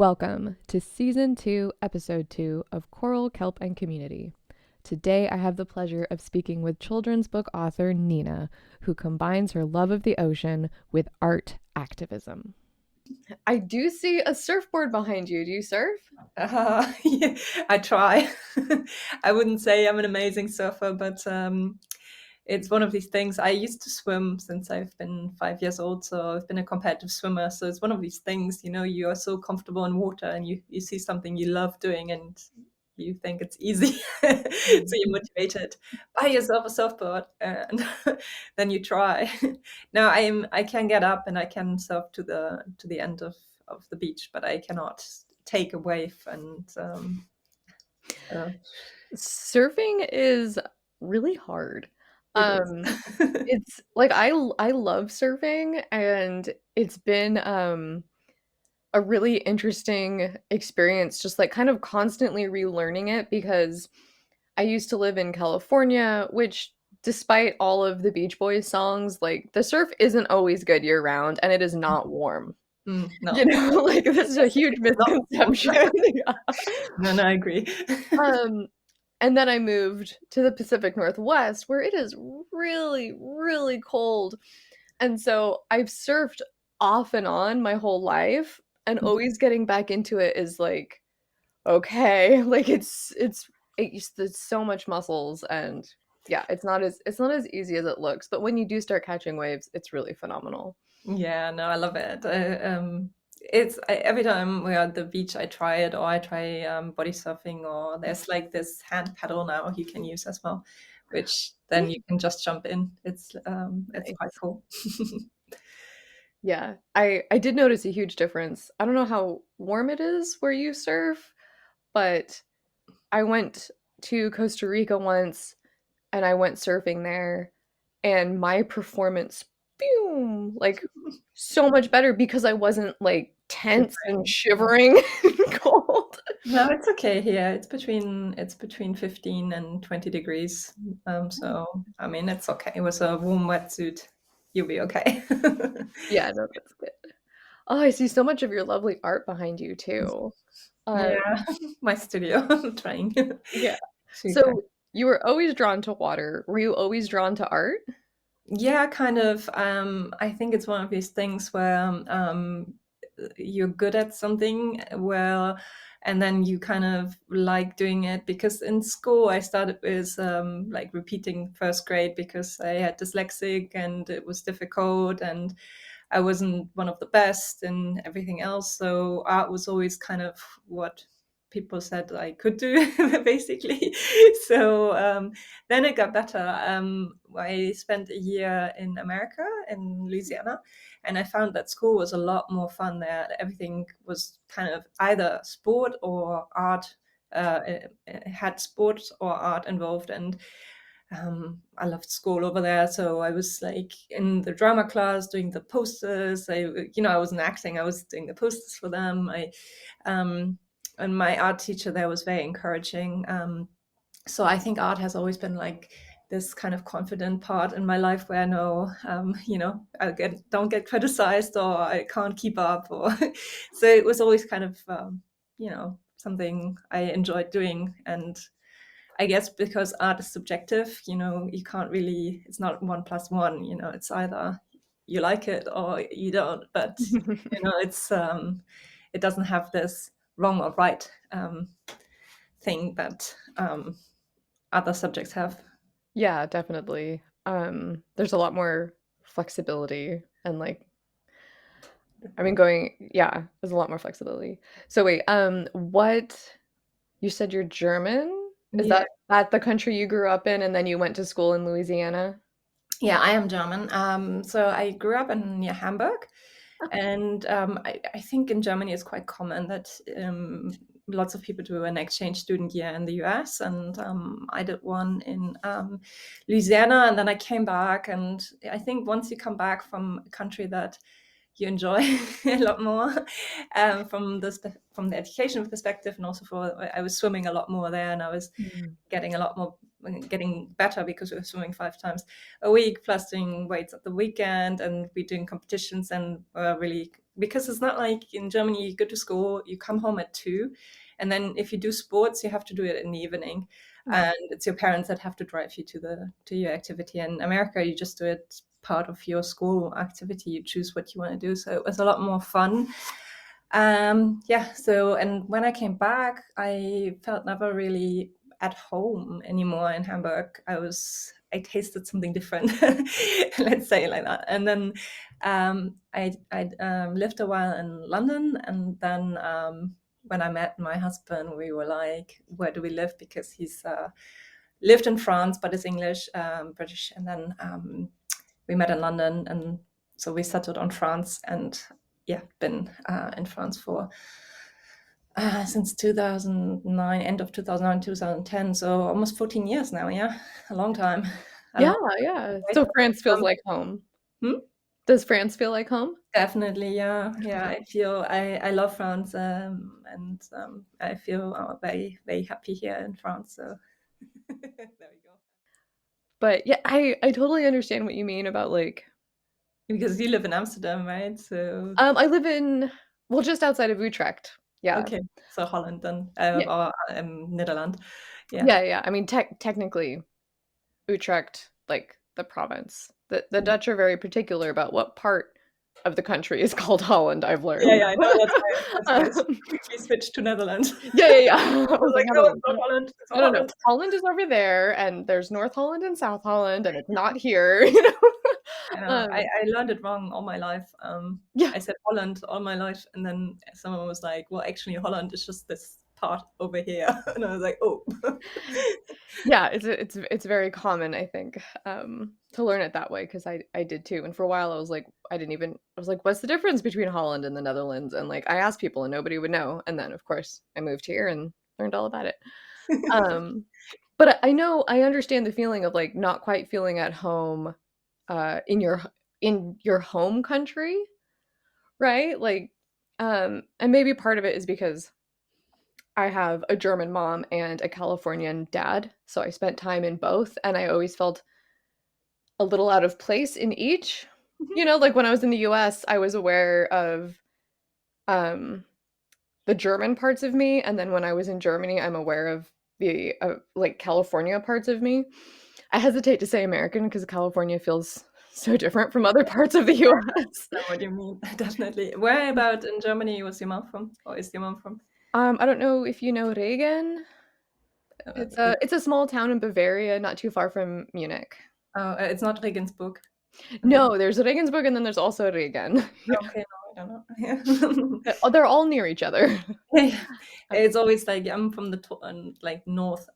Welcome to Season 2, Episode 2 of Coral, Kelp, and Community. Today I have the pleasure of speaking with children's book author Nina, who combines her love of the ocean with art activism. I do see a surfboard behind you. Do you surf? Yeah, I try. I wouldn't say I'm an amazing surfer, but it's one of these things. I used to swim since I've been 5 years old, so I've been a competitive swimmer. So it's one of these things, you are so comfortable in water and you see something you love doing and you think it's easy. So you're motivated. Buy yourself a surfboard and then you try. Now I can get up and I can surf to the end of the beach, but I cannot take a wave and uh, Surfing is really hard. it is. It's like I love surfing, and it's been a really interesting experience, just like kind of constantly relearning it because I used to live in California, which despite all of the Beach Boys songs, like the surf isn't always good year round and it is not warm. You No. know, like this is a huge It's not warm. misconception. Yeah. No, I agree. Um, and then I moved to the Pacific Northwest where it is really, really cold. And so I've surfed off and on my whole life, and always getting back into it is like, okay, like it's so much muscles, and yeah, it's not as easy as it looks, but when you do start catching waves, it's really phenomenal. Yeah, no, I love it. Every time we're at the beach, I try it, or I try body surfing, or there's like this hand paddle now you can use as well, which then you can just jump in. It's quite Nice. cool. Yeah, I did notice a huge difference. I don't know how warm it is where you surf, but I went to Costa Rica once and I went surfing there, and my performance, boom, like so much better because I wasn't like tense and Shivering. shivering and cold. No, it's okay here. It's between 15 and 20 degrees. So I mean it's okay. With a warm wetsuit, you'll be okay. Yeah, no, that's good. Oh, I see so much of your lovely art behind you too. Um, Yeah, my studio. Trying yeah. to kind. So you were always drawn to water. Were you always drawn to art? Yeah, kind of. I think it's one of these things where you're good at something well, and then you kind of like doing it. Because in school, I started with like repeating first grade because I had dyslexic and it was difficult, and I wasn't one of the best and everything else. So art was always kind of what people said I could do, basically. So then it got better. I spent a year in America, in Louisiana, and I found that school was a lot more fun there. Everything was kind of either sport or art. It had sports or art involved, and I loved school over there. So I was like in the drama class doing the posters. I wasn't acting. I was doing the posters for them. Um, and my art teacher there was very encouraging. So I think art has always been like this kind of confident part in my life where I know, don't get criticized or I can't keep up. Or so it was always kind of, something I enjoyed doing. And I guess because art is subjective, you can't really, it's not 1+1, it's either you like it or you don't. But, it doesn't have this wrong or right thing that other subjects have. Yeah, definitely. There's a lot more flexibility and like I mean yeah, there's a lot more flexibility. So wait, what you said you're German? Is Yeah. that the country you grew up in and then you went to school in Louisiana? Yeah, I am German. So I grew up near Hamburg, and I think in Germany it's quite common that lots of people do an exchange student year in the US, and I did one in Louisiana, and then I came back. And I think once you come back from a country that you enjoy a lot more, from the education perspective, and also I was swimming a lot more there, and I was Mm. getting a lot more getting better because we were swimming 5 times a week plus doing weights at the weekend, and we doing competitions, and really because it's not like in Germany you go to school, you come home at 2, and then if you do sports, you have to do it in the evening, Mm. and it's your parents that have to drive you to your activity. In America, you just do it part of your school activity. You choose what you want to do, so it was a lot more fun. Yeah, so, and when I came back, I felt never really at home anymore in Hamburg. I tasted something different, let's say it like that. And then I lived a while in London, and then when I met my husband, we were like, where do we live? Because he's lived in France, but is English, British. And then we met in London, and so we settled on France, and yeah, been in France for since 2009, end of 2009, 2010, so almost 14 years now. Yeah, a long time. A Yeah, long yeah. way. So France feels like home. Hmm? Does France feel like home? Definitely, yeah, yeah. I love France, and I feel very very happy here in France. So there we go. But yeah, I totally understand what you mean about like Because you live in Amsterdam, right? So I live in well, just outside of Utrecht. Yeah. okay, so Holland then, Yeah. or Netherlands. Yeah. Yeah, yeah. I mean, technically Utrecht, like the province. The Mm. Dutch are very particular about what part of the country is called Holland, I've Yeah, learned. yeah, I know. That's why I Um, quickly switched to Netherlands. yeah, yeah, yeah. I I was was like, like, no, it's Netherlands. not Holland. It's not No, no, no. Holland. Holland is over there, and there's North Holland and South Holland, and it's not here, you know? I know. Um, I learned it wrong all my life. yeah, I said Holland all my life, and then someone was like, "Well, actually, Holland is just this part over here," and I was like, "Oh." yeah, it's very common, I think, to learn it that way because I did too. And for a while, I was like, I was like, what's the difference between Holland and the Netherlands? And like, I asked people, and nobody would know. And then, of course, I moved here and learned all about it. Um, but I know I understand the feeling of like not quite feeling at home, in your home country, right? Like, and maybe part of it is because I have a German mom and a Californian dad, so I spent time in both, and I always felt a little out of place in each. You know, like when I was in the US, I was aware of um the German parts of me, and then when I was in Germany, I'm aware of the like California parts of me. I hesitate to say American because California feels so different from other parts of the US. I know what you mean. Definitely. Where about in Germany was your mom from, or is your mom from? I don't know if you know Regen. Uh, It's a small town in Bavaria, not too far from Munich. it's not Regensburg. Okay. No, there's Regensburg and then there's also Regen. Yeah. Okay, no, I don't know. Yeah. Oh, they're all near each other. Yeah. Um, It's always like I'm from the like north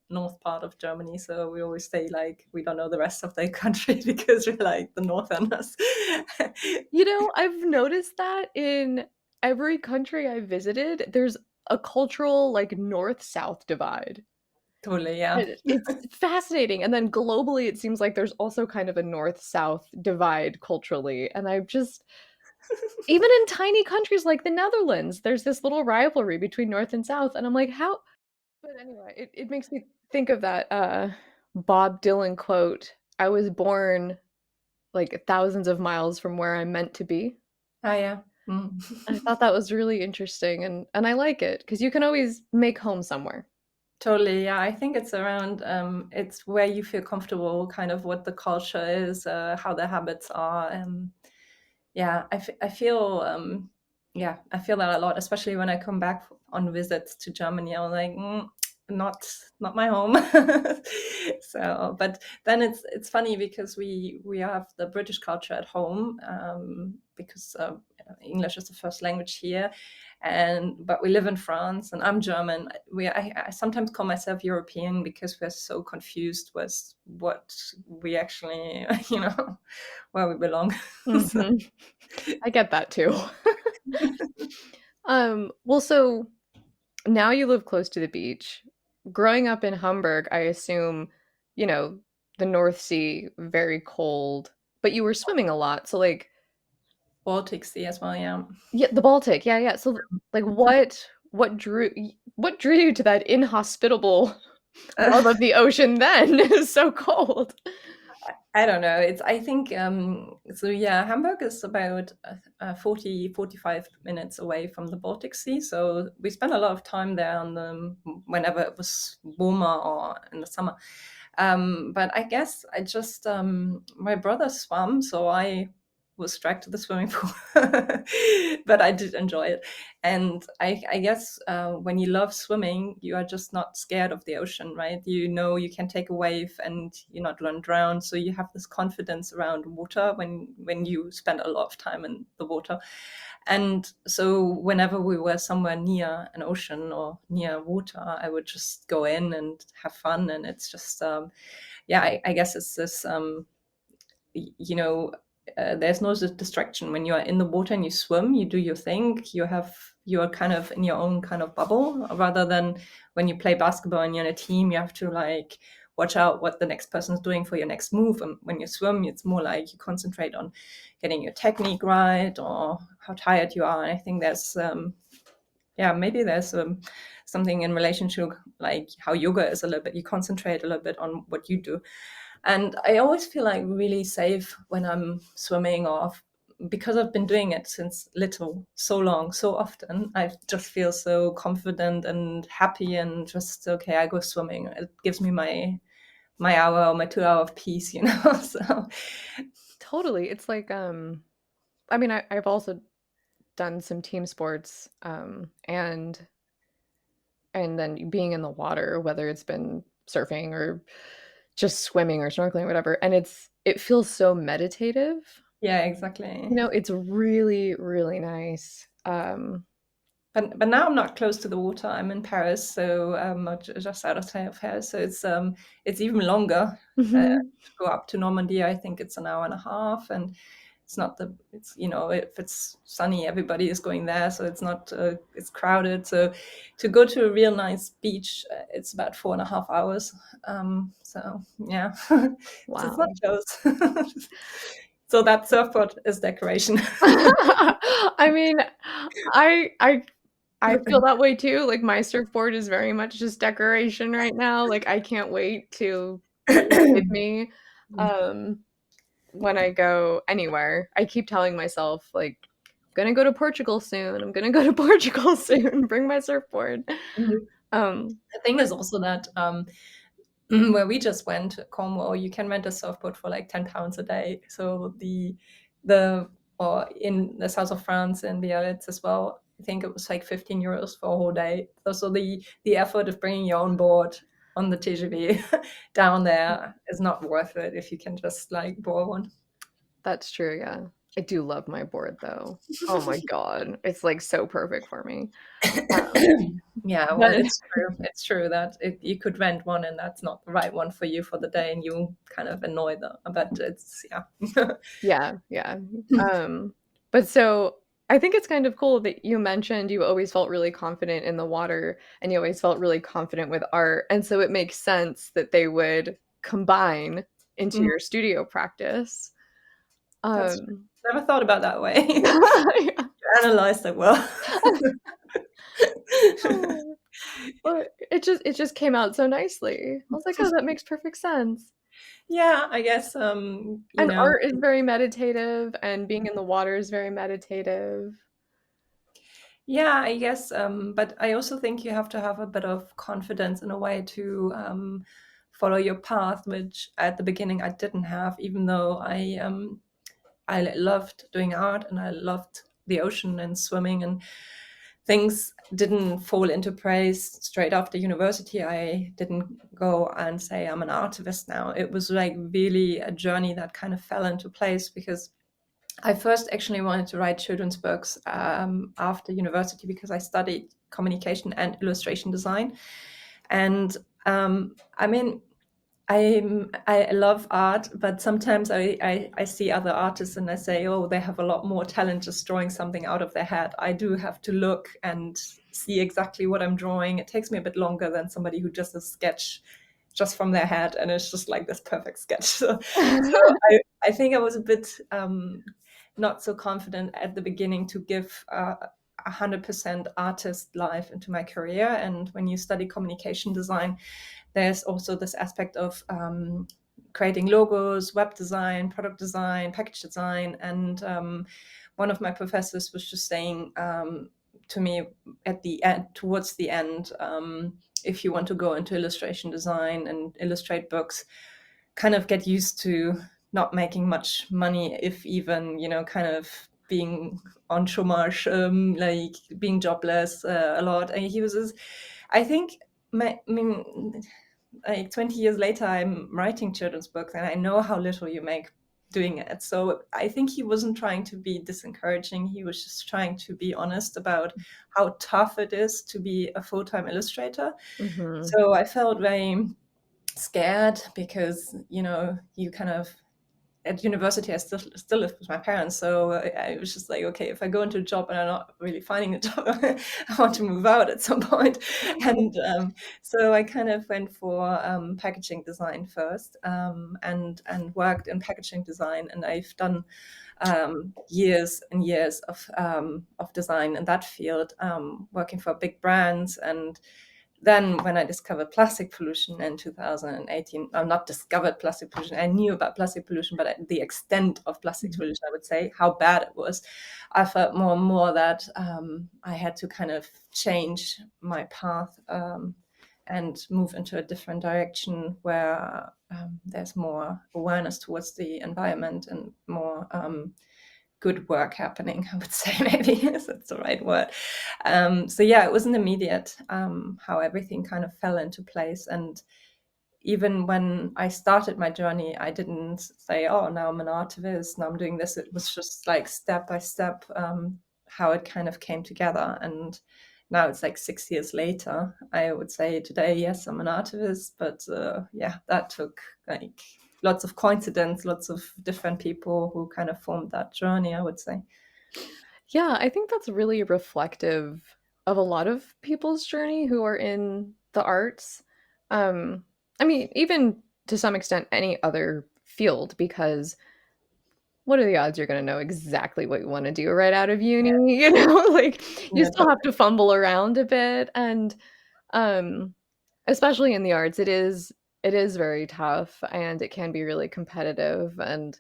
part of Germany, so we always say like we don't know the rest of the country because we're like the northerners. you know, I've noticed that in every country I visited, there's a cultural like north-south divide. Totally, yeah. And it's fascinating. And then globally, it seems like there's also kind of a north-south divide culturally. And I've just even in tiny countries like the Netherlands, there's this little rivalry between North and South. And I'm like, how? But anyway, it makes me think of that Bob Dylan quote, I was born like thousands of miles from where I'm meant to be. Ah, yeah. Mm. I thought that was really interesting and I like it because you can always make home somewhere. Totally, yeah. I think it's around it's where you feel comfortable, kind of what the culture is, how the habits are. Yeah, I feel yeah, I feel that a lot, especially when I come back on visits to Germany. I'm like, not my home. So, but then it's funny because we have the British culture at home, because English is the first language here, and but we live in France, and I'm German. I sometimes call myself European because we're so confused with what we actually, where we belong. So, Hmm. I get that too. Well, so now you live close to the beach. Growing up in Hamburg, I assume, you know, the North Sea, very cold, but you were swimming a lot. So like, Baltic Sea as well, yeah. yeah, the Baltic. Yeah, yeah. So like what drew you to that inhospitable love Uh, of the ocean then? It is so cold. I don't know. I think, so yeah, Hamburg is about 40, 45 minutes away from the Baltic Sea. So we spent a lot of time there whenever it was warmer or in the summer. But I guess my brother swam, so I was dragged to the swimming pool. But I did enjoy it. And I guess when you love swimming, you are just not scared of the ocean, right? You know you can take a wave and you're not going to drown. So you have this confidence around water when you spend a lot of time in the water. And so whenever we were somewhere near an ocean or near water, I would just go in and have fun. And it's just, yeah, I guess it's this, you know, there's no distraction when you are in the water and you swim. You do your thing. You're kind of in your own kind of bubble, rather than when you play basketball and you're in a team. You have to like watch out what the next person's doing for your next move. And when you swim, it's more like you concentrate on getting your technique right or how tired you are. And I think maybe there's something in relation to like how yoga is a little bit. You concentrate a little bit on what you do. And I always feel like really safe when I'm swimming, or because I've been doing it since little, so long, so often. I just feel so confident and happy, and just okay, I go swimming. It gives me my hour or my 2 hour of peace, you know. So Totally. It's like, I mean, I've also done some team sports, and then being in the water, whether it's been surfing or just swimming or snorkeling or whatever, and it feels so meditative. yeah, You exactly. know, it's really, really nice. But now I'm not close to the water. I'm in Paris, so just outside of Paris. So it's even longer Mhm. to go up to Normandy. I think it's an hour and a half, and it's if it's sunny, everybody is going there, so it's not it's crowded. So to go to a real nice beach, it's about 4.5 hours. So yeah, it's not Wow. close. So that surfboard is decoration. I mean, I I I feel that way too, like, my surfboard is very much just decoration right now, like, I can't wait to bring it with me, um, when I go anywhere. I keep telling myself, like, "Gonna go to Portugal soon, I'm gonna go to Portugal soon, bring my surfboard." Mhm. Um, The thing but is also that where we just went, Cornwall, you can rent a surfboard for like £10 a day. So the or in the south of France in Biarritz as well, I think it was like €15 for a whole day. So the effort of bringing your own board on the TGV down there is not worth it if you can just like borrow one. that's true, yeah. I do love my board, though. Oh my god, it's, like, so perfect for me. Um, Yeah, well, but it's true. It's true that you could rent one and that's not the right one for you for the day, and you kind of annoy them. But it's yeah. yeah, yeah. But so I think it's kind of cool that you mentioned you always felt really confident in the water and you always felt really confident with art. And so it makes sense that they would combine into Mhm. your studio practice. That's true. Um, Never thought about that way. yeah. You analyzed it well. Oh, but it just came out so nicely. I was like, "Oh, that makes perfect sense." Yeah, I guess, And art is very meditative and being in the water is very meditative. yeah, I guess, but I also think you have to have a bit of confidence in a way to follow your path, which at the beginning I didn't have, even though I loved doing art and I loved the ocean and swimming, and things didn't fall into place straight after university. I didn't go and say I'm an artivist now. It was like really a journey that kind of fell into place, because I first actually wanted to write children's books after university, because I studied communication and illustration design. And I mean, I love art, but sometimes I see other artists and I say, oh, they have a lot more talent just drawing something out of their head. I do have to look and see exactly what I'm drawing. It takes me a bit longer than somebody who just a sketch just from their head, and it's just like this perfect sketch. So I think I was a bit not so confident at the beginning to give 100% artist life into my career. And when you study communication design, there's also this aspect of creating logos, web design, product design, package design. And one of my professors was just saying to me at the end, towards the end, if you want to go into illustration design and illustrate books, kind of get used to not making much money, if even, kind of being on chômage, like being jobless a lot. And he was just, I think, I mean, like 20 years later, I'm writing children's books and I know how little you make doing it. So I think he wasn't trying to be disencouraging. He was just trying to be honest about how tough it is to be a full-time illustrator. Mhm. So I felt very scared because, you kind of, at university, I still lived with my parents. So I was just like, okay, if I go into a job and I'm not really finding a job, I want to move out at some point. And so I kind of went for packaging design first, and worked in packaging design. And I've done years and years of design in that field, working for big brands. And then when I discovered plastic pollution in 2018, not discovered plastic pollution, I knew about plastic pollution, but the extent of plastic Mhm. pollution, I would say, how bad it was, I felt more and more that I had to kind of change my path, and move into a different direction where there's more awareness towards the environment and more good work happening, I would say, maybe if that's the right word. So yeah, it wasn't immediate, how everything kind of fell into place. And even when I started my journey, I didn't say, oh, now I'm an artivist, now I'm doing this. It was just like step by step, how it kind of came together. And now it's like 6 years later, I would say today, yes, I'm an artivist. But yeah, that took like lots of coincidence, lots of different people who kind of formed that journey, I would say. Yeah, I think that's really reflective of a lot of people's journey who are in the arts. Um, I mean, even to some extent, any other field, because what are the odds you're going to know exactly what you want to do right out of uni? You know, like you Yeah, still have to fumble around a bit, and um, especially in the arts, it is very tough, and it can be really competitive, and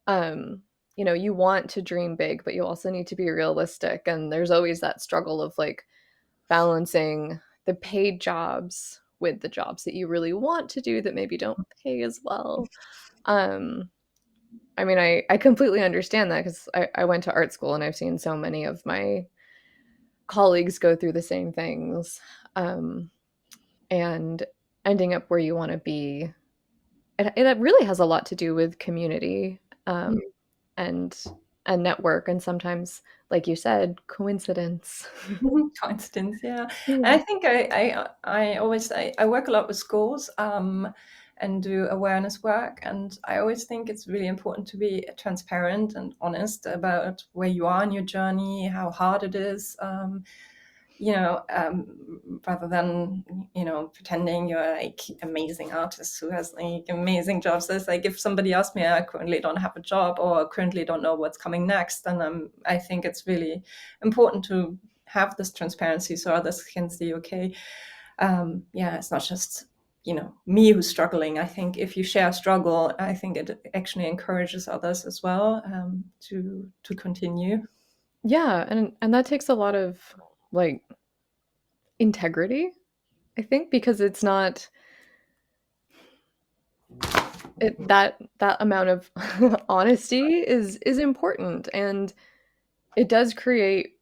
um, you want to dream big, but you also need to be realistic. And there's always that struggle of like balancing the paid jobs with the jobs that you really want to do that maybe don't pay as well. Um, I mean, I completely understand that because I went to art school and I've seen so many of my colleagues go through the same things. Um, and ending up where you want to be, it really has a lot to do with community. And network, and sometimes, like you said, coincidence. coincidence, yeah. And Yeah. I think I always I work a lot with schools, and do awareness work, and I always think it's really important to be transparent and honest about where you are in your journey, how hard it is, rather than, pretending you're like amazing artist who has like amazing jobs. It's like if somebody asked me, I currently don't have a job or currently don't know what's coming next, then I think it's really important to have this transparency so others can see, okay, yeah, it's not just, me who's struggling. I think if you share a struggle, I think it actually encourages others as well, to continue. Yeah, and that takes a lot of, like, integrity, I think, because it's not that amount of honesty is important, and it does create,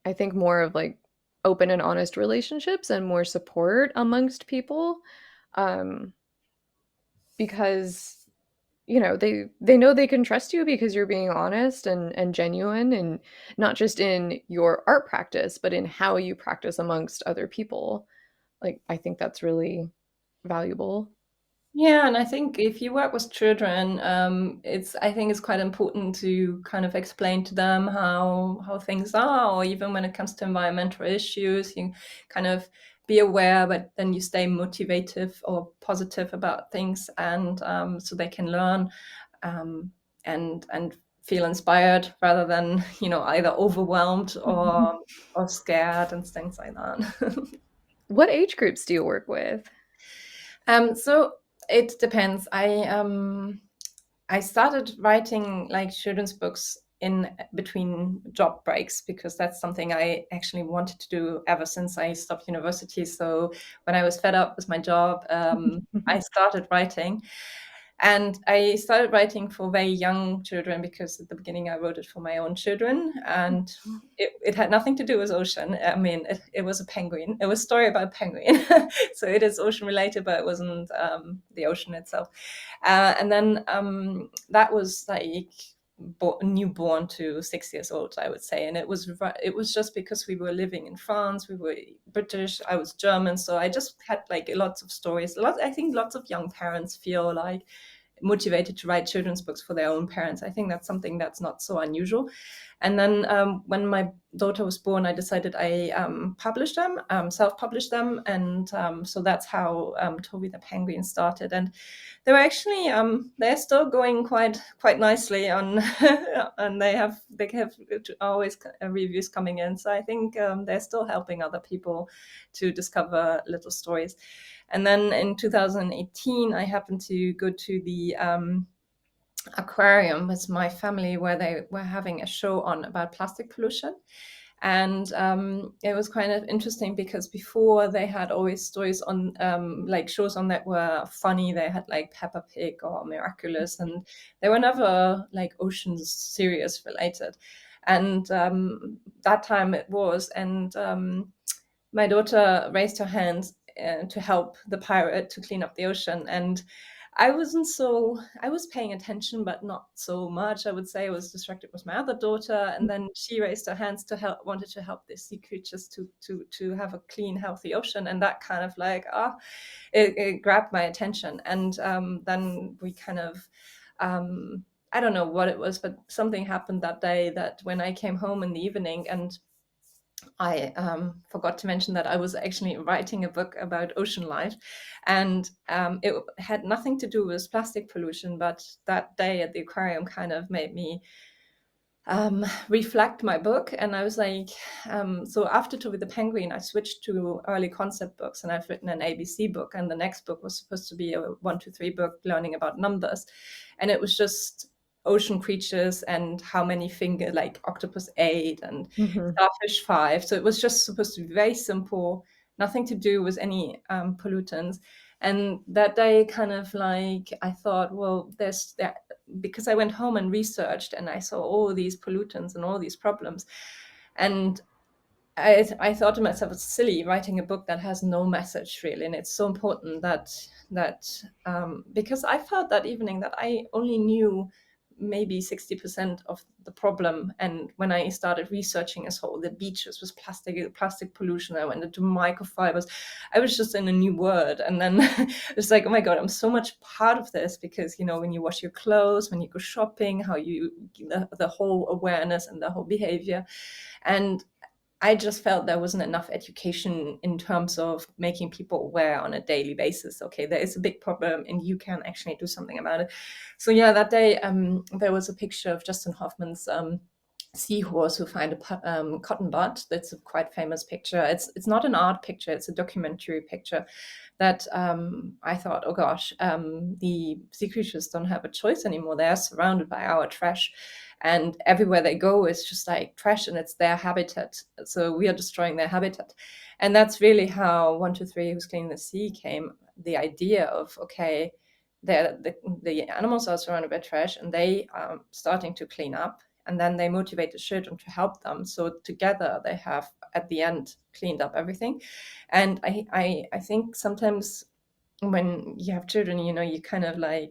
I think, more of, like, open and honest relationships and more support amongst people, um, because they know they can trust you because you're being honest and genuine, and not just in your art practice, but in how you practice amongst other people. Like, I think that's really valuable. Yeah, and I think if you work with children, I think it's quite important to kind of explain to them how things are, or even when it comes to environmental issues, you kind of be aware, but then you stay motivated or positive about things, and so they can learn, um, and feel inspired rather than, either overwhelmed or scared and things like that. What age groups do you work with? So It depends. I started writing like children's books in between job breaks because that's something I actually wanted to do ever since I stopped university. So when I was fed up with my job, I started writing. And I started writing for very young children because at the beginning I wrote it for my own children. And it had nothing to do with ocean. I mean, it was a penguin. It was a story about a penguin. So it is ocean related, but it wasn't the ocean itself. And then that was like newborn to 6 years old, I would say. And it was just because we were living in France, we were British, I was German, so I just had like lots of stories. I think lots of young parents feel like motivated to write children's books for their own parents. I think that's something that's not so unusual. And then when my daughter was born, I decided I published them, self-published them, and so that's how Toby the Penguin started. And they were actually they're still going quite nicely on, and they have always reviews coming in. So I think they're still helping other people to discover little stories. And then in 2018, I happened to go to the aquarium with my family where they were having a show on about plastic pollution. And it was kind of interesting because before they had always stories on like shows on that were funny. They had like Peppa Pig or Miraculous, and they were never like oceans serious related. And that time it was. And my daughter raised her hand to help the pirate to clean up the ocean. And I was paying attention, but not so much. I would say I was distracted with my other daughter. And then she raised her hands to help, wanted to help the sea creatures to have a clean, healthy ocean. And that kind of like, it grabbed my attention. And then we kind of, I don't know what it was, but something happened that day that when I came home in the evening, and I forgot to mention that I was actually writing a book about ocean life, and it had nothing to do with plastic pollution. But that day at the aquarium kind of made me reflect my book. And I was like, so after Toby the Penguin, I switched to early concept books, and I've written an ABC book. And the next book was supposed to be a 1, 2, 3 book learning about numbers, and it was just ocean creatures and how many finger, like octopus 8 and Mhm. starfish 5. So it was just supposed to be very simple, nothing to do with any pollutants. And that day, kind of like, I thought, well, there's that, because I went home and researched and I saw all these pollutants and all these problems. And I thought to myself, it's silly writing a book that has no message really, and it's so important that because I felt that evening that I only knew maybe 60% of the problem. And when I started researching as whole, the beaches was plastic pollution, I went into microfibers. I was just in a new world. And then it's like, oh my God, I'm so much part of this, because when you wash your clothes, when you go shopping, how the whole awareness and the whole behavior. And I just felt there wasn't enough education in terms of making people aware on a daily basis. Okay, there is a big problem and you can actually do something about it. So yeah, that day there was a picture of Justin Hoffman's seahorse who find a cotton bud. That's a quite famous picture. It's not an art picture, it's a documentary picture that I thought, oh gosh, the sea creatures don't have a choice anymore. They are surrounded by our trash, and everywhere they go is just like trash, and it's their habitat. So we are destroying their habitat. And that's really how 1, 2, 3 Who's Cleaning the Sea came. The idea of, okay, the animals are surrounded by trash and they are starting to clean up, and then they motivate the children to help them. So together they have at the end cleaned up everything. And I think sometimes when you have children, you kind of like,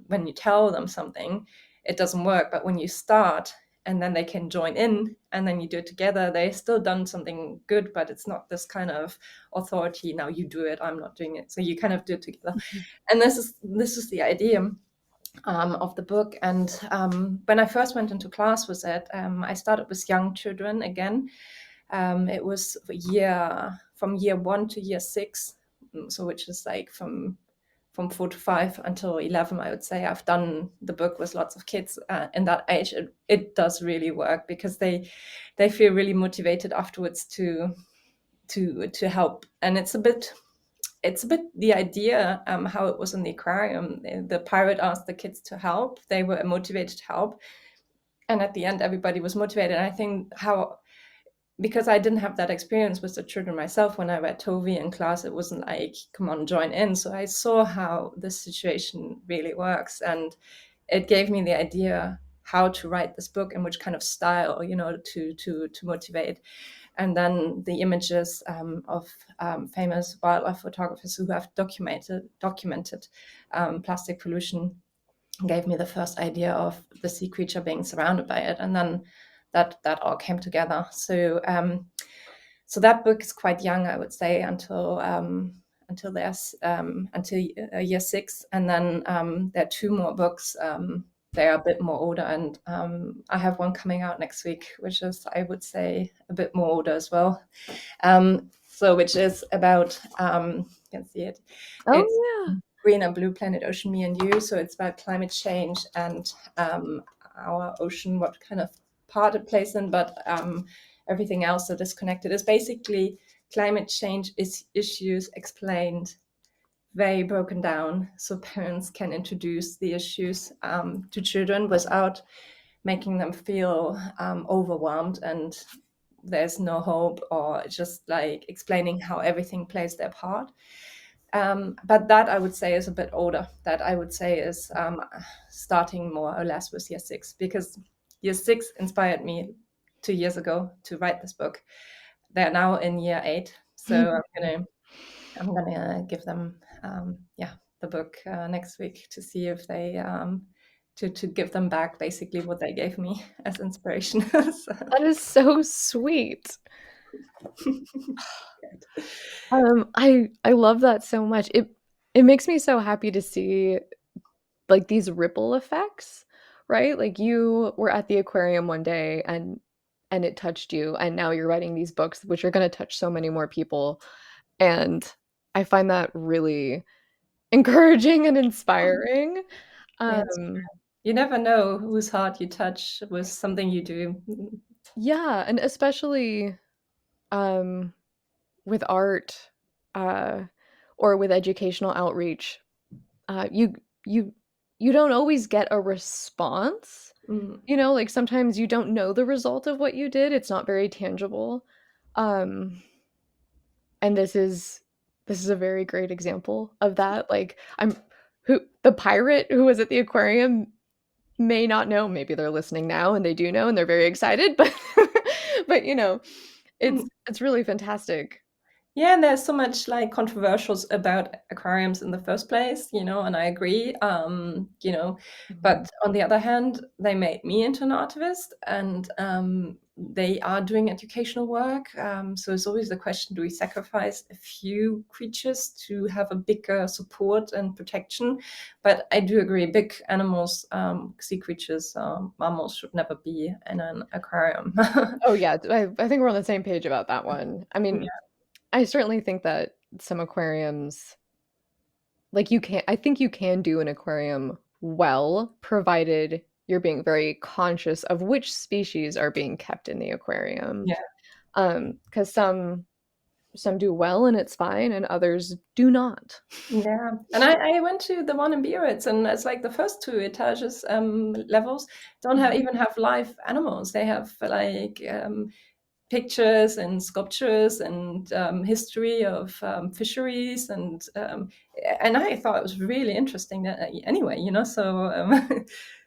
when you tell them something, it doesn't work. But when you start and then they can join in and then you do it together, they still done something good, but it's not this kind of authority. Now you do it, I'm not doing it. So you kind of do it together. And this is the idea of the book. And when I first went into class with it, I started with young children again. It was from year 1 to year 6, so which is like from 4 to 5 until 11, I would say. I've done the book with lots of kids in that age. It does really work because they feel really motivated afterwards to help. And it's a bit the idea, how it was in the aquarium. The pirate asked the kids to help. They were motivated to help, and at the end, everybody was motivated. And I think how, because I didn't have that experience with the children myself, when I read Tovi in class, it wasn't like, come on, join in. So I saw how this situation really works. And it gave me the idea how to write this book and which kind of style, to motivate. And then the images of famous wildlife photographers who have documented plastic pollution gave me the first idea of the sea creature being surrounded by it, and then that all came together. So that book is quite young, I would say, until year 6, and then there are 2 more books. They are a bit more older, and I have one coming out next week, which is, I would say, a bit more older as well. So which is about, you can see it. Oh, It's yeah. Green and Blue Planet Ocean, Me and You. So it's about climate change and our ocean, what kind of part it plays in, but everything else that is connected is basically climate change issues explained, very broken down, so parents can introduce the issues to children without making them feel overwhelmed and there's no hope, or just like explaining how everything plays their part. But that, I would say, is a bit older. That, I would say, is starting more or less with year 6, because year 6 inspired me 2 years ago to write this book. They're now in year 8, so I'm gonna give them the book next week to see if they to give them back basically what they gave me as inspiration. So, That is so sweet. I love that so much. It makes me so happy to see like these ripple effects, right? Like you were at the aquarium one day and it touched you, and now you're writing these books which are going to touch so many more people. And I find that really encouraging and inspiring. yeah, Um you never know whose heart you touch with something you do. yeah, and especially um with art uh or with educational outreach, you you you don't always get a response. Mm. You know, like sometimes you don't know the result of what you did. It's not very tangible. Um, and this is a very great example of that. Like I'm who the pirate who was at the aquarium may not know. Maybe they're listening now and they do know and they're very excited, but but it's really fantastic. Yeah, and there's so much like controversials about aquariums in the first place, and I agree. Mhm. But on the other hand, they made me into an artivist, and they are doing educational work. So it's always the question: do we sacrifice a few creatures to have a bigger support and protection? But I do agree, big animals, sea creatures, mammals should never be in an aquarium. Oh yeah, I think we're on the same page about that one. I mean, Yeah. I certainly think that some aquariums like I think you can do an aquarium well, provided you're being very conscious of which species are being kept in the aquarium. Yeah. 'Cause some do well and it's fine, and others do not. Yeah, and I went to the one in Biarritz, and it's like the first 2 etages, levels don't have Mhm. even have live animals. They have like pictures and sculptures and history of fisheries, and I thought it was really interesting that, anyway, so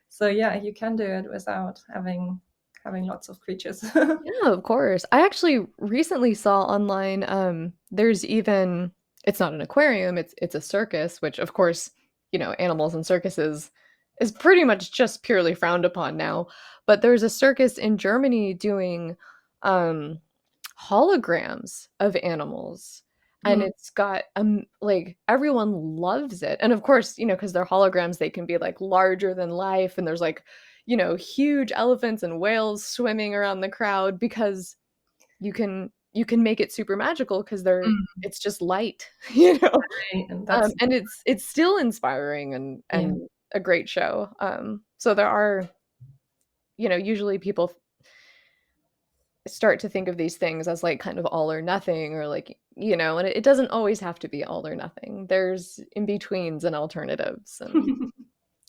so yeah, you can do it without having lots of creatures. Yeah, of course. I actually recently saw online, there's even it's not an aquarium, it's a circus, which of course, animals in circuses is pretty much just purely frowned upon now. But there's a circus in Germany doing um holograms of animals. And Mm, it's got like everyone loves it. And of course, because they're holograms, they can be like larger than life. And there's like, huge elephants and whales swimming around the crowd because you can make it super magical because mm, it's just light, you know. and that's And it's still inspiring and yeah. a great show. So there are, usually people start to think of these things as like kind of all or nothing or like and it doesn't always have to be all or nothing. There's in betweens and alternatives and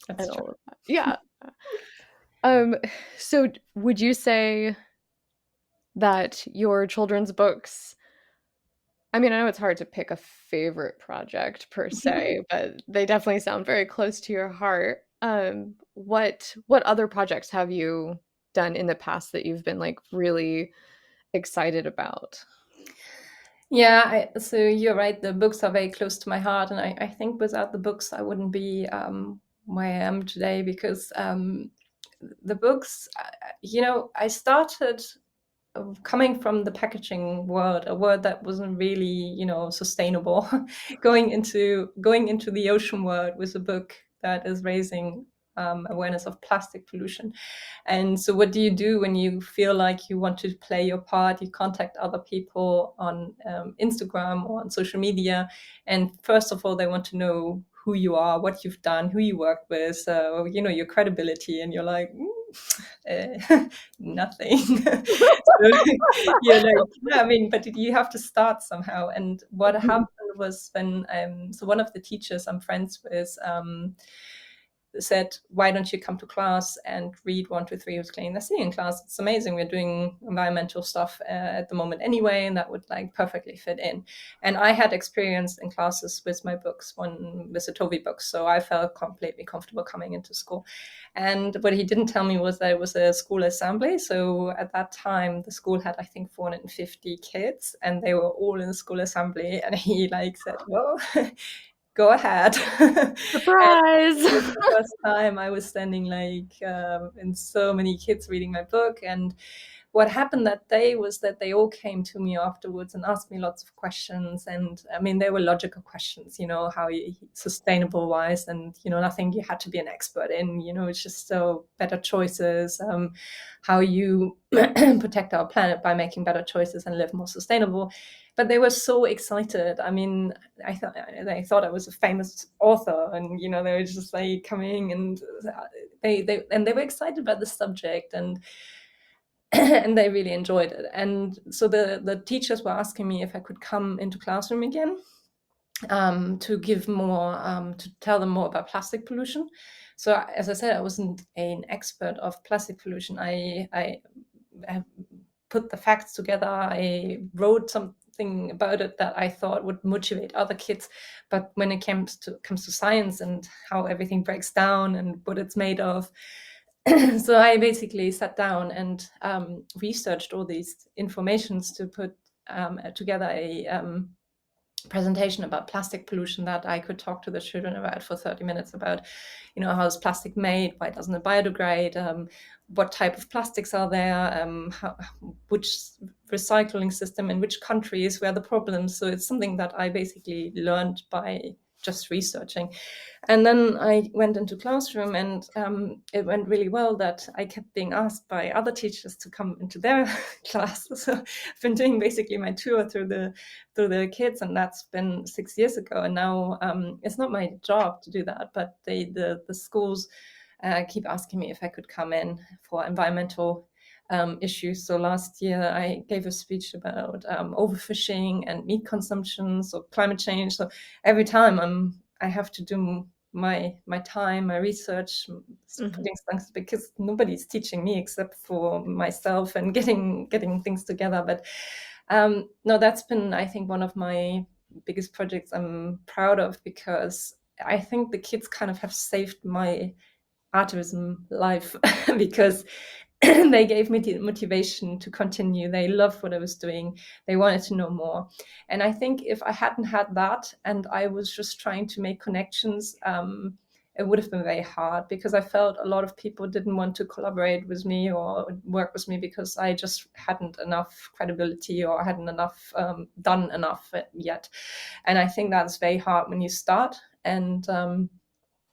That's true. all of that. Yeah. Um, so would you say that your children's books, I mean, I know it's hard to pick a favorite project per se, but they definitely sound very close to your heart. What other projects have you done in the past that you've been like really excited about? Yeah, so you're right. The books are very close to my heart, and I think without the books, I wouldn't be where I am today because the books, I started coming from the packaging world, a world that wasn't really, sustainable, going into the ocean world with a book that is raising awareness of plastic pollution. And so, what do you do when you feel like you want to play your part? You contact other people on Instagram or on social media, and first of all, they want to know who you are, what you've done, who you work with, your credibility, and you're like, nothing. So you're like, yeah, I mean, but you have to start somehow. And what happened was when so one of the teachers I'm friends with said, why don't you come to class and read 1, 2, 3 who's cleaning the sea in class? It's amazing. We're doing environmental stuff at the moment anyway, and that would like perfectly fit in. And I had experience in classes with my books, one with the Toby books, so I felt completely comfortable coming into school. And what he didn't tell me was that it was a school assembly. So at that time, the school had, I think, 450 kids, and they were all in the school assembly. And he like said, well, go ahead. And Surprise! it was the first time I was standing like in so many kids reading my book. And what happened that day was that they all came to me afterwards and asked me lots of questions. And I mean, they were logical questions, how you, sustainable wise, and nothing you had to be an expert in. It's just so better choices, how you protect our planet by making better choices and live more sustainable. But they were so excited. I mean, they thought I was a famous author, and they were just like coming, and they were excited about the subject, and and they really enjoyed it. And so the teachers were asking me if I could come into classroom again, to give more, to tell them more about plastic pollution. So as I said, I wasn't an expert of plastic pollution. I put the facts together. I wrote something about it that I thought would motivate other kids. But when it comes to science and how everything breaks down and what it's made of, so I basically sat down and researched all these informations to put together a presentation about plastic pollution that I could talk to the children about for 30 minutes about, how is plastic made, why doesn't it biodegrade, what type of plastics are there, which recycling system in which countries, where the problems. So it's something that I basically learned by just researching. And then I went into classroom, and it went really well that I kept being asked by other teachers to come into their class. So I've been doing basically my tour through the kids, and that's been 6 years ago. And now it's not my job to do that, but the schools keep asking me if I could come in for environmental issues. So last year I gave a speech about overfishing and meat consumption, so climate change. So every time I have to do my time, my research, putting things, because nobody's teaching me except for myself and getting things together. But no, that's been, I think, one of my biggest projects I'm proud of, because I think the kids kind of have saved my ARTIVISM life because they gave me the motivation to continue. They loved what I was doing. They wanted to know more. And I think if I hadn't had that and I was just trying to make connections, it would have been very hard, because I felt a lot of people didn't want to collaborate with me or work with me because I just hadn't enough credibility or hadn't enough done enough yet. And I think that's very hard when you start. And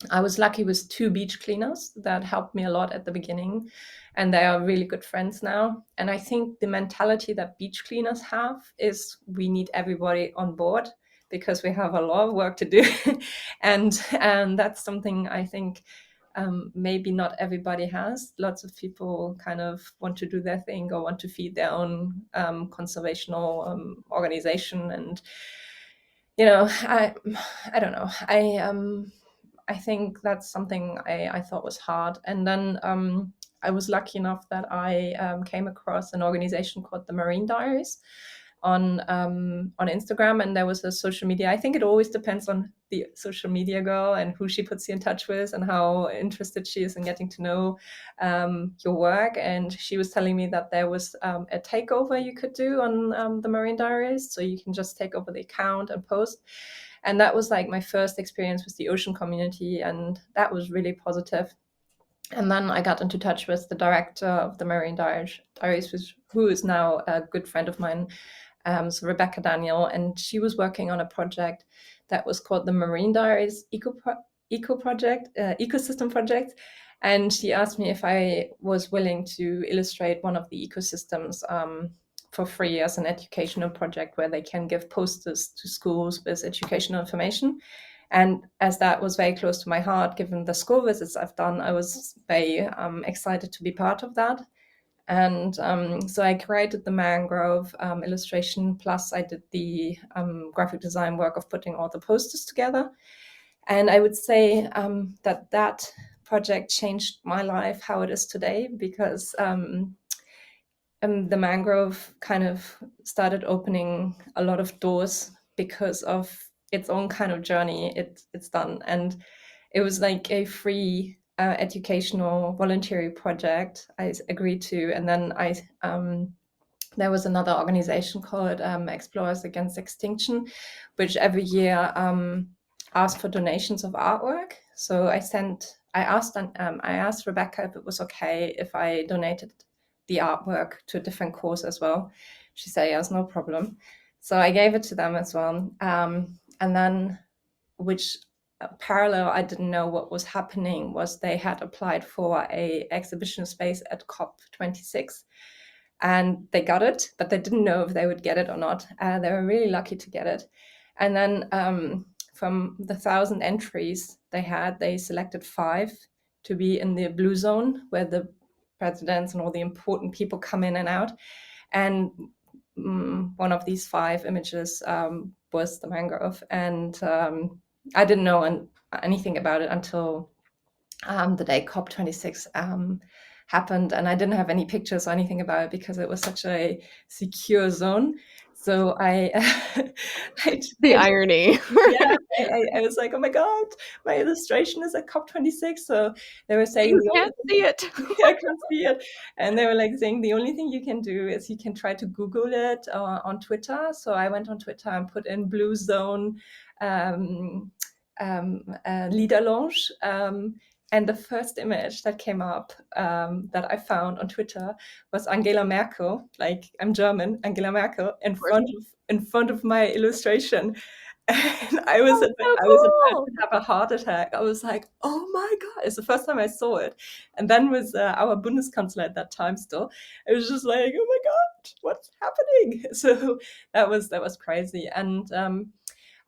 I was lucky with 2 beach cleaners that helped me a lot at the beginning, and they are really good friends now. And I think the mentality that beach cleaners have is we need everybody on board because we have a lot of work to do. and that's something I think maybe not everybody has. Lots of people kind of want to do their thing or want to feed their own conservational organization, and I don't know. I think that's something I thought was hard. And then I was lucky enough that I came across an organization called the Marine Diaries on Instagram, and there was a social media. I think it always depends on the social media girl and who she puts you in touch with and how interested she is in getting to know your work. And she was telling me that there was a takeover you could do on the Marine Diaries, so you can just take over the account and post. And that was like my first experience with the ocean community, and that was really positive. And then I got into touch with the director of the Marine Diaries, who is now a good friend of mine, so Rebecca Daniel, and she was working on a project that was called the Marine Diaries Ecosystem Project. And she asked me if I was willing to illustrate one of the ecosystems for free as an educational project where they can give posters to schools with educational information. And as that was very close to my heart, given the school visits I've done, I was very excited to be part of that. And so I created the mangrove illustration, plus I did the graphic design work of putting all the posters together. And I would say that project changed my life, how it is today, because the mangrove kind of started opening a lot of doors because of its own kind of journey it's done. And it was like a free educational voluntary project I agreed to. And then there was another organization called Explorers Against Extinction, which every year asked for donations of artwork. So I asked Rebecca if it was okay if I donated the artwork to a different cause as well. She said yes, no problem. So I gave it to them as well. And then, which parallel, I didn't know what was happening, was they had applied for a exhibition space at COP26, and they got it, but they didn't know if they would get it or not. They were really lucky to get it. And then from the 1,000 entries they selected 5 to be in the blue zone, where the presidents and all the important people come in and out. And one of these 5 images was the mangrove. And I didn't know anything about it until the day COP26 happened, and I didn't have any pictures or anything about it because it was such a secure zone. So The irony. yeah, I was like, oh my god, my illustration is at COP26. So they were saying You the only can't see it. I can't see it, and they were like saying the only thing you can do is you can try to Google it on Twitter. So I went on Twitter and put in blue zone leader launch. And the first image that came up that I found on Twitter was Angela Merkel, like I'm German, Angela Merkel, in front of my illustration. And Oh, so I was about cool. to have a heart attack. I was like, oh my God, it's the first time I saw it. And then with our Bundeskanzler at that time still, it was just like, oh my God, what's happening? So that was crazy. And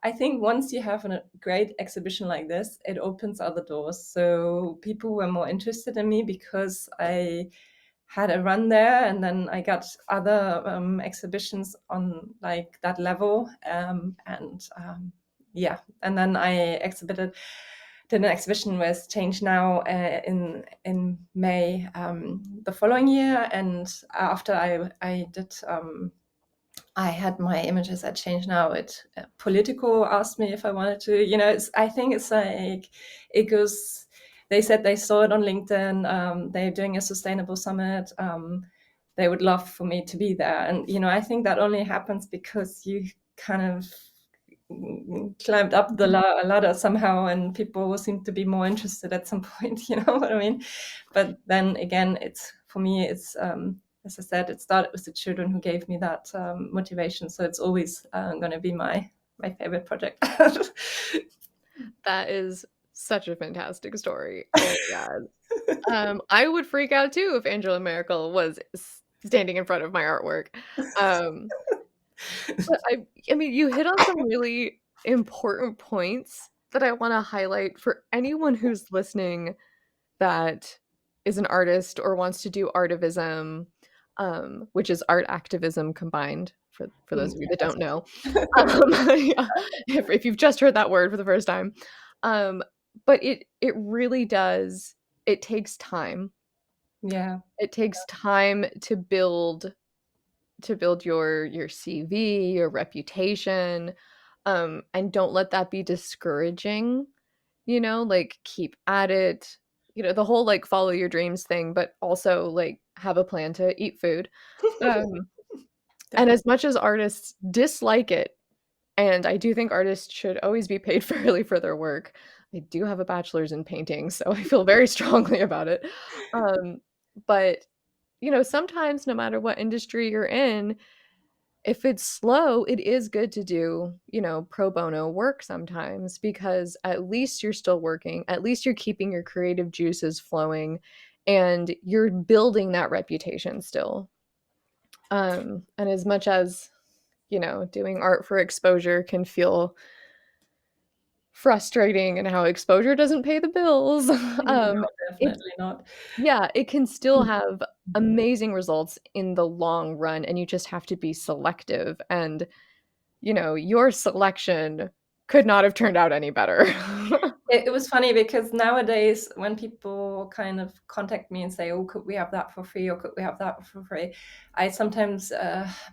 I think once you have a great exhibition like this, it opens other doors. So people were more interested in me because I had a run there, and then I got other exhibitions on like that level. Yeah, and then did an exhibition with Change Now in May the following year, and after I did. I had my images at Change Now. Politico asked me if I wanted to. I think it's like it goes. They said they saw it on LinkedIn. They're doing a sustainable summit. They would love for me to be there, and I think that only happens because you kind of climbed up the ladder somehow, and people seem to be more interested at some point. You know what I mean? But then again, for me, as I said, it started with the children who gave me that motivation. So it's always going to be my favorite project. That is such a fantastic story. Oh my god. I would freak out too if Angela Merkel was standing in front of my artwork. Um, but I mean, you hit on some really important points that I want to highlight for anyone who's listening that is an artist or wants to do artivism, which is art activism combined, for those of you that don't Yes. know. Yeah, if you've just heard that word for the first time. Um, but it really does, it takes time. Yeah. It takes time to build your CV, your reputation, and don't let that be discouraging, like keep at it. The whole like follow your dreams thing, but also like have a plan to eat food. Um, and Definitely. as much as artists dislike it, and I do think artists should always be paid fairly for their work. I do have a bachelor's in painting, so I feel very strongly about it. Um, but sometimes no matter what industry you're in, if it's slow, it is good to do, pro bono work sometimes because at least you're still working, at least you're keeping your creative juices flowing and you're building that reputation still. And as much as, doing art for exposure can feel frustrating and how exposure doesn't pay the bills, No, it definitely not. yeah, it can still have amazing results in the long run and you just have to be selective and your selection could not have turned out any better. It was funny because nowadays when people kind of contact me and say, "Oh, could we have that for free?" or "Could we have that for free?" I sometimes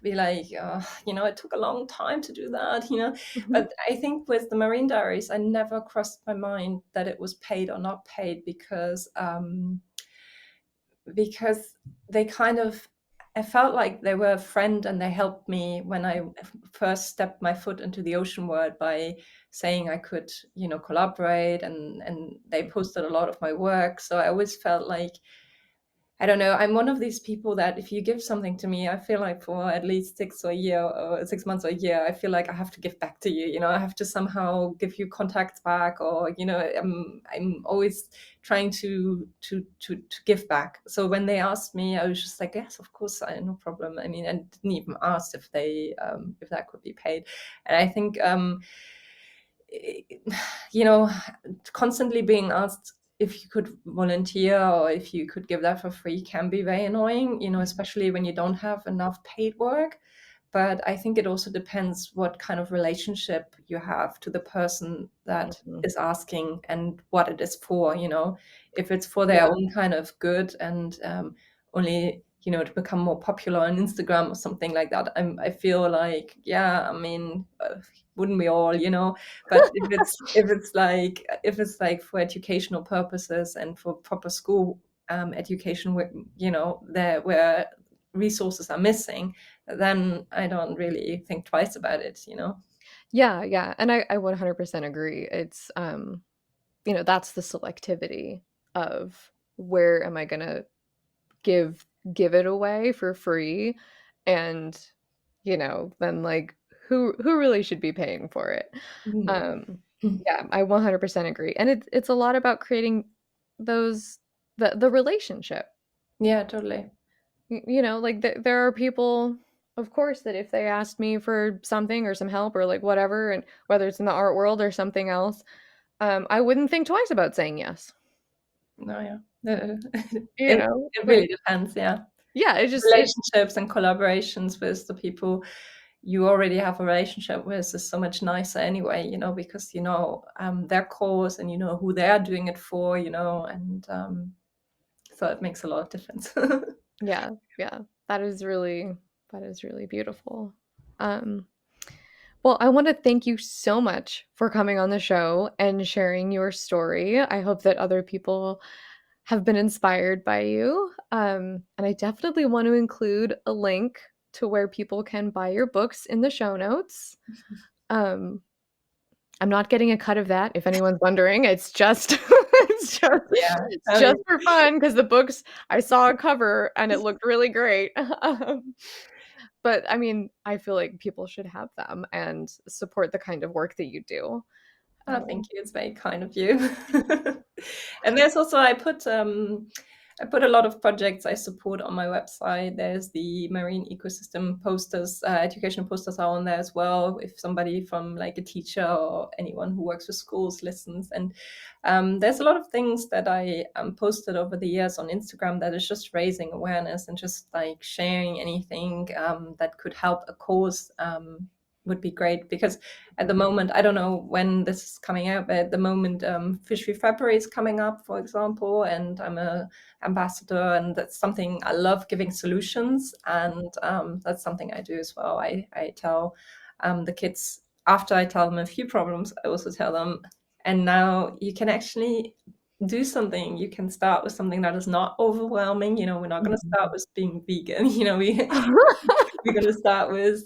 be like, "It took a long time to do that," Mhm, But I think with the Marine Diaries, I never crossed my mind that it was paid or not paid because they kind of I felt like they were a friend and they helped me when I first stepped my foot into the ocean world by saying I could, collaborate and they posted a lot of my work. So I always felt like I don't know. I'm one of these people that if you give something to me, I feel like for at least 6 months or a year, I feel like I have to give back to you. I have to somehow give you contacts back, or I'm always trying to give back. So when they asked me, I was just like, yes, of course, no problem. I mean, I didn't even ask if that could be paid, and I think you know, constantly being asked if you could volunteer or if you could give that for free can be very annoying, especially when you don't have enough paid work. But I think it also depends what kind of relationship you have to the person that mhm. is asking and what it is for, if it's for their Yeah, own kind of good and only to become more popular on Instagram or something like that. I feel like, yeah, I mean, wouldn't we all, but if it's like for educational purposes and for proper school education, there where resources are missing, then I don't really think twice about it. yeah, yeah, and I 100% agree. It's, that's the selectivity of where am I gonna give give it away for free, and, then, like, who really should be paying for it? Mhm. Um, yeah, I 100% agree, and it's a lot about creating those the relationship. Yeah, totally. Like there are people, of course, that if they asked me for something or some help or like whatever, and whether it's in the art world or something else, I wouldn't think twice about saying yes. No, yeah. It it Like really depends, yeah. yeah, it just it Relationships and collaborations with the people you already have a relationship with is so much nicer anyway, because their cause and you know who they are doing it for, and so it makes a lot of difference. yeah, yeah. That is really beautiful. Um, well, I want to thank you so much for coming on the show and sharing your story. I hope that other people have been inspired by you. And I definitely want to include a link to where people can buy your books in the show notes. Um, I'm not getting a cut of that if anyone's wondering. It's just it's just Yeah, it's I mean, just for fun because the books I saw a cover and it looked really great. But I mean, I feel like people should have them and support the kind of work that you do. thank you. It's very kind of you. And there's also I put I put a lot of projects I support on my website. There's the marine ecosystem posters, educational posters are on there as well. If somebody from like a teacher or anyone who works with schools listens, and there's a lot of things that I posted over the years on Instagram that is just raising awareness and just like sharing anything that could help a cause. Would be great, because at the moment, I don't know when this is coming out, but at the moment, Fishery February is coming up, for example, and I'm a ambassador, and that's something I love, giving solutions, and that's something I do as well. I tell the kids, after I tell them a few problems, I also tell them, and now you can actually do something. You can start with something that is not overwhelming. You know, we're not going to start with being vegan. You know, we're going to start with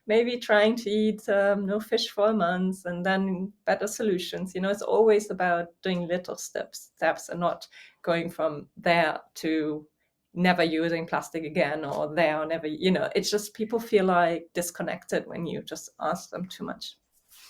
maybe trying to eat no fish for a month, and then better solutions. You know, it's always about doing little steps and not going from there to never using plastic again, or there or never, you know, it's just people feel like disconnected when you just ask them too much.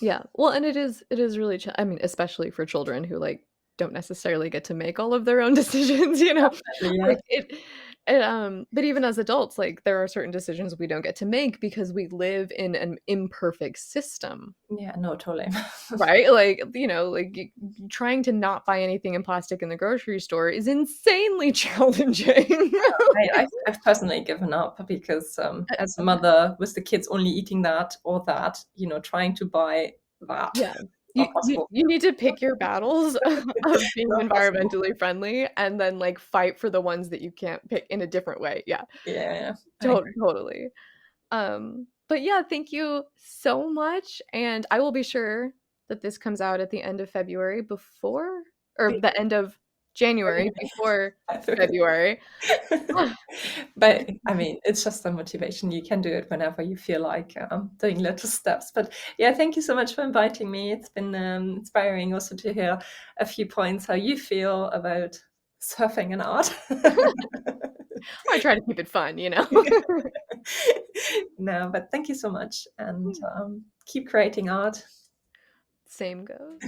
Yeah. Well, and it is really I mean, especially for children who, like, don't necessarily get to make all of their own decisions, you know? Definitely, yeah. Like, but even as adults, like, there are certain decisions we don't get to make because we live in an imperfect system, Yeah, no, totally. right? Like, you know, like, trying to not buy anything in plastic in the grocery store is insanely challenging. I've personally given up, because as a mother with the kids only eating that or that, you know, trying to buy that, Yeah. it's not possible. You need to pick your battles of being Not possible. environmentally friendly and then, like, fight for the ones that you can't pick in a different way. Yeah. Yeah, yeah, I agree. Totally. But yeah, thank you so much, and I will be sure that this comes out at the end of February before or the end of January before February. But I mean, it's just a motivation. You can do it whenever you feel like doing little steps. But yeah, thank you so much for inviting me. It's been inspiring also to hear a few points how you feel about surfing and art. I try to keep it fun, you know? No, but thank you so much, and keep creating art. Same goes.